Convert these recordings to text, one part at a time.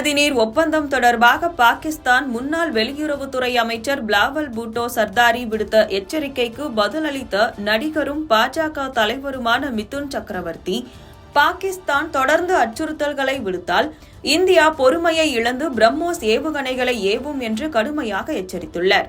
நதிநீர் ஒப்பந்தம் தொடர்பாக பாகிஸ்தான் முன்னாள் வெளியுறவுத்துறை அமைச்சர் பிலாவல் பூட்டோ சர்தாரி விடுத்த எச்சரிக்கைக்கு பதிலளித்த நடிகரும் பாஜக தலைவருமான மிதுன் சக்கரவர்த்தி, பாகிஸ்தான் தொடர்ந்து அச்சுறுத்தல்களை விடுத்தால் இந்தியா பொறுமையை இழந்து பிரம்மோஸ் ஏவுகணைகளை ஏவும் என்று கடுமையாக எச்சரித்துள்ளார்.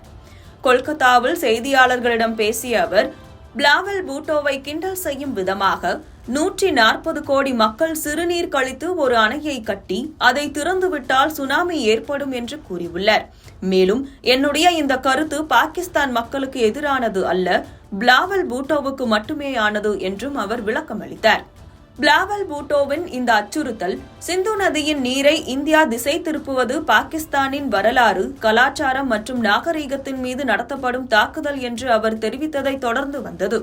கொல்கத்தாவில் செய்தியாளர்களிடம் பேசிய அவர், பிலாவல் பூட்டோவை கிண்டல் செய்யும் விதமாக 140 கோடி மக்கள் சிறுநீர் கழித்து ஒரு அணையை கட்டி அதை திறந்துவிட்டால் சுனாமி ஏற்படும் என்று கூறியுள்ளார். மேலும், என்னுடைய இந்த கருத்து பாகிஸ்தான் மக்களுக்கு எதிரானது அல்ல, பிலாவல் பூட்டோவுக்கு மட்டுமேயானது என்றும் அவர் விளக்கமளித்தார். பிலாவல் பூட்டோவின் இந்த அச்சுறுத்தல் சிந்து நதியின் நீரை இந்தியா திசை திருப்புவது பாகிஸ்தானின் வரலாறு, கலாச்சாரம் மற்றும் நாகரீகத்தின் மீது நடத்தப்படும் தாக்குதல் என்று அவர் தெரிவித்ததை தொடர்ந்து வந்தது.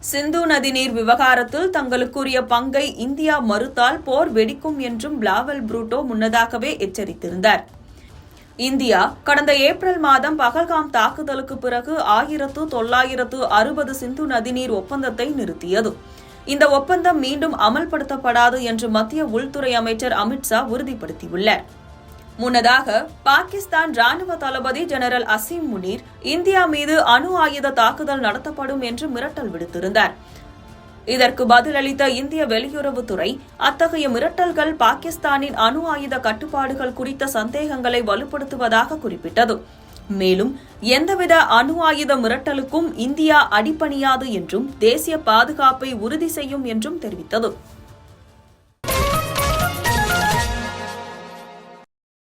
சிந்து நதிநீர் விவகாரத்தில் தங்களுக்குரிய பங்கை இந்தியா மறுத்தால் போர் வெடிக்கும் என்றும் பிலாவல் பூட்டோ முன்னதாகவே எச்சரித்திருந்தார். இந்தியா கடந்த ஏப்ரல் மாதம் பகல்காம் தாக்குதலுக்கு பிறகு 1960 சிந்து நதிநீர் ஒப்பந்தத்தை நிறுத்தியது. இந்த ஒப்பந்தம் மீண்டும் அமல்படுத்தப்படாது என்று மத்திய உள்துறை அமைச்சர் அமித் ஷா உறுதிப்படுத்தியுள்ளார். முன்னதாக பாகிஸ்தான் ராணுவ தளபதி ஜெனரல் அசீம் முனீர் இந்தியா மீது அணு ஆயுத தாக்குதல் நடத்தப்படும் என்று மிரட்டல் விடுத்திருந்தார். இதற்கு பதிலளித்த இந்திய வெளியுறவுத்துறை, அத்தகைய மிரட்டல்கள் பாகிஸ்தானின் அணு ஆயுத கட்டுப்பாடுகள் குறித்த சந்தேகங்களை வலுப்படுத்துவதாக குறிப்பிட்டது. மேலும், எந்தவித அணு ஆயுத மிரட்டலுக்கும் இந்தியா அடிபணியாது என்றும் தேசிய பாதுகாப்பை உறுதி செய்யும் என்றும் தெரிவித்தது.